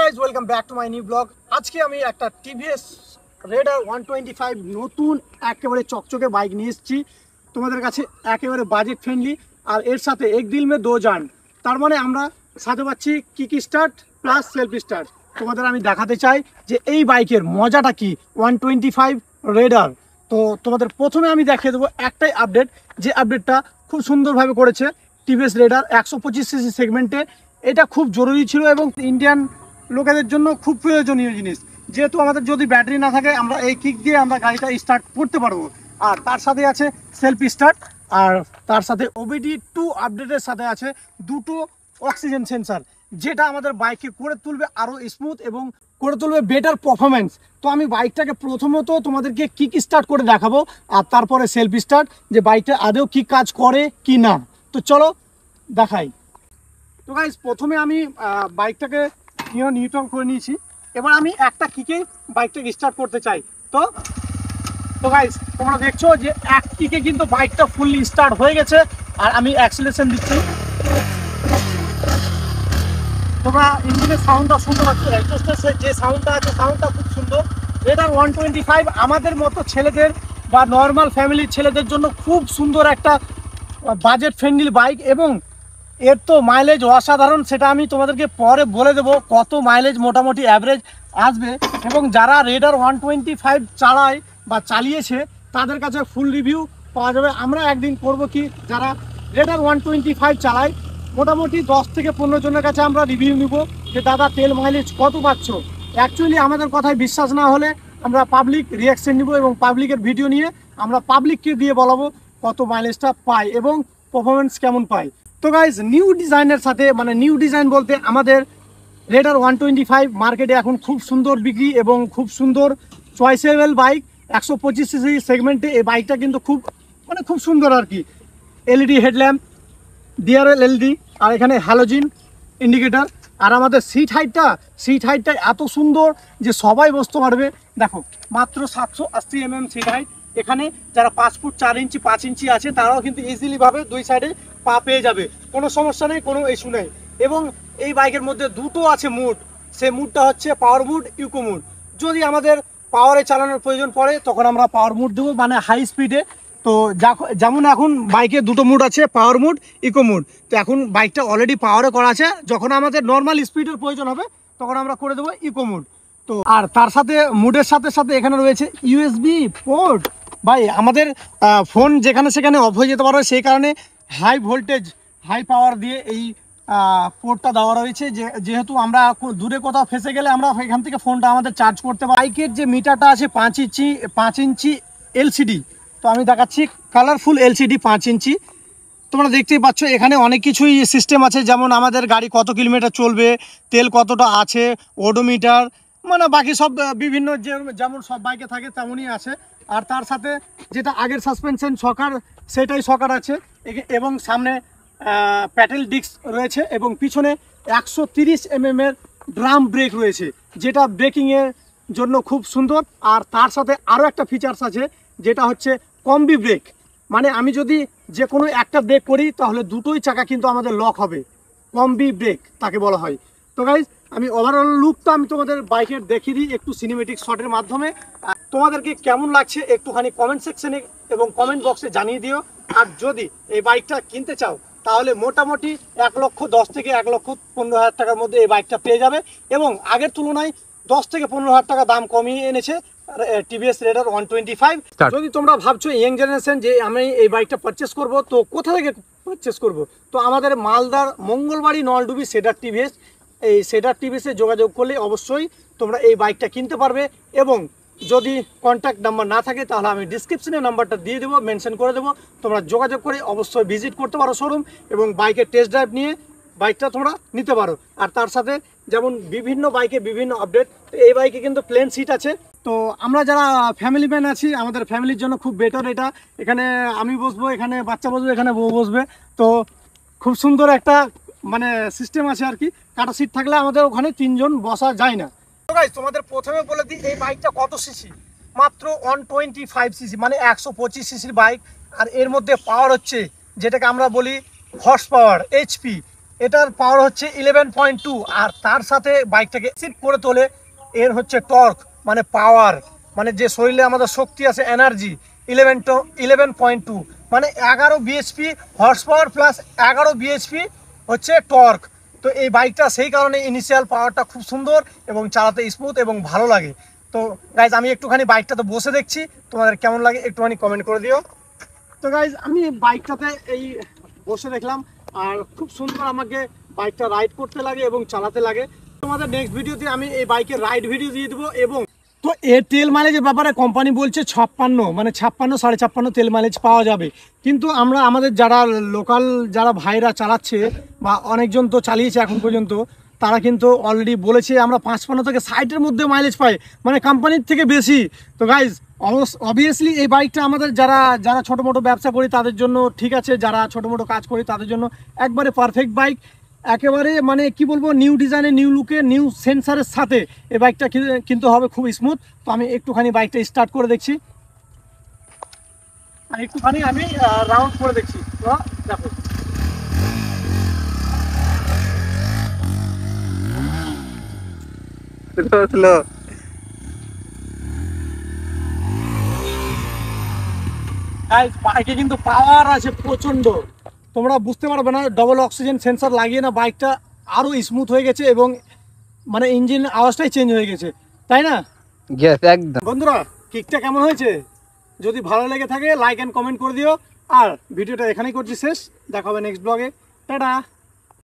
Guys welcome back to my new blog. আজকে আমি একটা টিভিএস রেডার 125 নতুন একেবারে চকচকে বাইক নিয়ে এসেছি তোমাদের কাছে, একেবারে বাজেট ফ্রেন্ডলি। আর এর সাথে এক দিল মে দো জান, তার মানে আমরা সাথে পাচ্ছি kick start plus self start. তোমাদের আমি দেখাতে চাই যে এই বাইকের মজাটা কি 125 রেডার। তো তোমাদের প্রথমে আমি দেখিয়ে দেবো একটাই আপডেট, যে আপডেটটা খুব সুন্দরভাবে করেছে টিভিএস রেডার 125 সিসি সেগমেন্টে। এটা খুব জরুরি ছিল এবং ইন্ডিয়ান লোকেদের জন্য খুব প্রয়োজনীয় জিনিস, যেহেতু আমাদের যদি ব্যাটারি না থাকে আমরা এই কিক দিয়ে আমরা গাড়িটা স্টার্ট করতে পারবো। আর তার সাথে আছে সেলফ স্টার্ট, আর তার সাথে ওবিডি 2 আপডেটের সাথে আছে দুটো অক্সিজেন সেন্সার, যেটা আমাদের বাইককে করে তুলবে আরও স্মুথ এবং করে তুলবে বেটার পারফরমেন্স। তো আমি বাইকটাকে প্রথমত তোমাদেরকে কিক স্টার্ট করে দেখাবো আর তারপরে সেলফ স্টার্ট, যে বাইকটা আদৌ কি কাজ করে কি না। তো চলো দেখাই। তো গাইজ প্রথমে আমি বাইকটাকে নিউট্রাল করে নিয়েছি, এবার আমি একটা কিকে বাইকটাকে স্টার্ট করতে চাই। তো তো গাইজ তোমরা দেখছো যে এক কিকে কিন্তু বাইকটা ফুললি স্টার্ট হয়ে গেছে। আর আমি অ্যাক্সিলারেশন দিচ্ছি, তোমরা ইঞ্জিনের সাউন্ডটা শুনতে পাচ্ছ, এক্সস্টের যে সাউন্ডটা আছে সাউন্ডটা খুব সুন্দর। রেডার 125 আমাদের মতো ছেলেদের বা নর্মাল ফ্যামিলির ছেলেদের জন্য খুব সুন্দর একটা বাজেট ফ্রেন্ডলি বাইক, এবং এর তো মাইলেজ অসাধারণ। সেটা আমি তোমাদেরকে পরে বলে দেবো কত মাইলেজ মোটামুটি অ্যাভারেজ আসবে। এবং যারা রেডার 125 চালায় বা চালিয়েছে তাদের কাছে ফুল রিভিউ পাওয়া যাবে। আমরা একদিন করব কি, যারা রেডার 125 চালায় মোটামুটি 10 থেকে 15 জনের কাছে আমরা রিভিউ নিব যে দাদা তেল মাইলেজ কত পাচ্ছ। অ্যাকচুয়ালি আমাদের কথায় বিশ্বাস না হলে আমরা পাবলিক রিয়াকশন নিব এবং পাবলিকের ভিডিও নিয়ে আমরা পাবলিককে দিয়ে বলাবো কত মাইলেজটা পায় এবং পারফরমেন্স কেমন পায়। তো গাইজ নিউ ডিজাইনের সাথে, মানে নিউ ডিজাইন বলতে আমাদের রেডার 125 মার্কেটে এখন খুব সুন্দর বিক্রি এবং খুব সুন্দর চয়েসেবল বাইক 125 সিসি সেগমেন্টে। এই বাইকটা কিন্তু খুব সুন্দর আর কি। এলইডি হেডল্যাম্প, ডিআরএল এলইডি, আর এখানে হ্যালোজিন ইন্ডিকেটার। আর আমাদের সিট হাইটটা এত সুন্দর যে সবাই বসতে পারবে। দেখো মাত্র 780 সিট হাইট। এখানে যারা 5 ফুট 4 ইঞ্চি 5 ইঞ্চি আছে তারাও কিন্তু ইজিলিভাবে দুই সাইডে পা পেয়ে যাবে, কোনো সমস্যা নেই, কোনো ইস্যু নেই। এবং এই বাইকের মধ্যে দুটো আছে মুড, সেই মুডটা হচ্ছে পাওয়ার মুড, ইকো মুড। যদি আমাদের পাওয়ারে চালানোর প্রয়োজন পড়ে তখন আমরা পাওয়ার মুড দেবো, মানে হাই স্পিডে। তো যেমন এখন বাইকে দুটো মুড আছে, পাওয়ার মুড, ইকো মুড। তো এখন বাইকটা অলরেডি পাওয়ারে করা আছে, যখন আমাদের নর্মাল স্পিডের প্রয়োজন হবে তখন আমরা করে দেবো ইকো মুড। তো আর তার সাথে মুডের সাথে সাথে এখানে রয়েছে ইউএসবি পোর্ট। ভাই আমাদের ফোন যেখানে সেখানে অফ হয়ে যেতে পারে, সেই কারণে হাই ভোল্টেজ হাই পাওয়ার দিয়ে এই পোর্টটা দেওয়া রয়েছে। যেহেতু আমরা দূরে কোথাও ফেসে গেলে আমরা এখান থেকে ফোনটা আমাদের চার্জ করতে পারি। বাইকের যে মিটারটা আছে 5 ইঞ্চি এলসিডি। তো আমি দেখাচ্ছি কালারফুল এলসিডি 5 ইঞ্চি। তোমরা দেখতেই পাচ্ছ এখানে অনেক কিছুই সিস্টেম আছে, যেমন আমাদের গাড়ি কত কিলোমিটার চলবে, তেল কতটা আছে, ওডোমিটার, মানে বাকি সব বিভিন্ন যেমন সব বাইকে থাকে তেমনই আছে। আর তার সাথে যেটা আগের সাসপেনশন সকার, সেটাই সকার আছে। এবং সামনে প্যাডেল ডিস্ক রয়েছে এবং পিছনে 130 এর ড্রাম ব্রেক রয়েছে, যেটা ব্রেকিংয়ের জন্য খুব সুন্দর। আর তার সাথে আরও একটা ফিচার্স আছে, যেটা হচ্ছে কম্বি ব্রেক। মানে আমি যদি যে কোনো একটা ব্রেক করি তাহলে দুটোই চাকা কিন্তু আমাদের লক হবে, কম্বি ব্রেক তাকে বলা হয়। তো গাইজ আমি ওভারঅল লুকটা আমি তোমাদের বাইকের দেখিয়ে দিই একটু সিনেমেটিক শটের মাধ্যমে। তোমাদেরকে কেমন লাগছে একটুখানি কমেন্ট সেকশনে এবং কমেন্ট বক্সে জানিয়ে দিও। আর যদি এই বাইকটা কিনতে চাও তাহলে মোটামুটি 1,10,000 থেকে 1,15,000 টাকার মধ্যে এই বাইকটা পেয়ে যাবে। এবং আগের তুলনায় 10 থেকে 15,000 টাকা দাম কমিয়ে এনেছে টিভিএস রেডার 125। যদি তোমরা ভাবছো ইয়ং জেনারেশন যে আমি এই বাইকটা পারচেস করব, তো কোথা থেকে পারচেস করব? তো আমাদের মালদার মঙ্গলবাড়ি নলডুবি সেডার টিভিএস, এই সেডার টিভিএসে যোগাযোগ করলে অবশ্যই তোমরা এই বাইকটা কিনতে পারবে। এবং যদি কন্ট্যাক্ট নাম্বার না থাকে তাহলে আমি ডিসক্রিপশনে নাম্বারটা দিয়ে দেবো, মেনশন করে দেবো। তোমরা যোগাযোগ করে অবশ্যই ভিজিট করতে পারো শোরুম, এবং বাইকের টেস্ট ড্রাইভ নিয়ে বাইকটা তোমরা নিতে পারো। আর তার সাথে যেমন বিভিন্ন বাইকে বিভিন্ন আপডেট, এই বাইকে কিন্তু প্লেন সিট আছে। তো আমরা যারা ফ্যামিলি ম্যান আছি আমাদের ফ্যামিলির জন্য খুব বেটার এটা। এখানে আমি বসবো, এখানে বাচ্চা বসবে, এখানে বউ বসবে। তো খুব সুন্দর একটা মানে সিস্টেম আছে আর কি। কাটা সিট থাকলে আমাদের ওখানে 3 জন বসা যায় না। তো গাইস তোমাদের প্রথমে বলে দিই এই বাইকটা কত সিসি, মাত্র 125 সিসি, মানে 125 সিসির বাইক। আর এর মধ্যে পাওয়ার হচ্ছে যেটাকে আমরা বলি হর্স পাওয়ার, এইচপি, এটার পাওয়ার হচ্ছে 11.2, আর তার সাথে বাইকটাকে সিট করে তোলে এর হচ্ছে টর্ক, মানে পাওয়ার, মানে যে শরীরে আমাদের শক্তি আছে, এনার্জি 11.2, মানে 11 BHP horse power plus 11 BHP হচ্ছে টর্ক। তো এই বাইকটা সেই কারণে ইনিশিয়াল পাওয়ারটা খুব সুন্দর এবং চালাতে স্মুথ এবং ভালো লাগে। তো গাইজ আমি একটুখানি বাইকটাতে বসে দেখছি, তোমাদের কেমন লাগে একটুখানি কমেন্ট করে দিও। তো গাইজ আমি বাইকটাতে এই বসে দেখলাম, আর খুব সুন্দর আমাকে বাইকটা রাইড করতে লাগে এবং চালাতে লাগে। তোমাদের নেক্সট ভিডিওতে আমি এই বাইকের রাইড ভিডিও দিয়ে দেবো। এবং তো এর তেল মাইলেজের ব্যাপারে কোম্পানি বলছে 56, মানে 56 56.5 তেল মাইলেজ পাওয়া যাবে। কিন্তু আমরা আমাদের যারা লোকাল যারা ভাইরা চালাচ্ছে বা অনেকজন তো চালিয়েছে এখন পর্যন্ত, তারা কিন্তু অলরেডি বলেছে আমরা 55 থেকে 60-এর মধ্যে মাইলেজ পাই, মানে কোম্পানির থেকে বেশি। তো গাইজ অবভিয়াসলি এই বাইকটা আমাদের যারা যারা ছোটো মোটো ব্যবসা করি তাদের জন্য ঠিক আছে, যারা ছোটো মোটো কাজ করি তাদের জন্য একবারে পারফেক্ট বাইক। একেবারে মানে কি বলবো, নিউ ডিজাইনে, নিউ লুকে, নিউ সেন্সারের সাথে এই বাইকটা কিন্তু হবে খুব স্মুথ। তো আমি একটুখানি বাইকটা স্টার্ট করে দেখছি, আর একটুখানি আমি রাউন্ড করে দেখছি। তো দেখো বাইকে কিন্তু পাওয়ার আছে প্রচন্ড, তোমরা বুঝতে পারবে না। ডবল অক্সিজেন সেন্সর লাগিয়ে না বাইকটা আরো স্মুথ হয়ে গেছে এবং মানে ইঞ্জিন আওয়াজটাই চেঞ্জ হয়ে গেছে, তাই না? একদম। বন্ধুরা কিকটা কেমন হয়েছে? যদি ভালো লেগে থাকে লাইক এন্ড কমেন্ট করে দিও। আর ভিডিওটা এখানেই করছি শেষ, দেখা হবে নেক্সট ব্লগে। টাটা।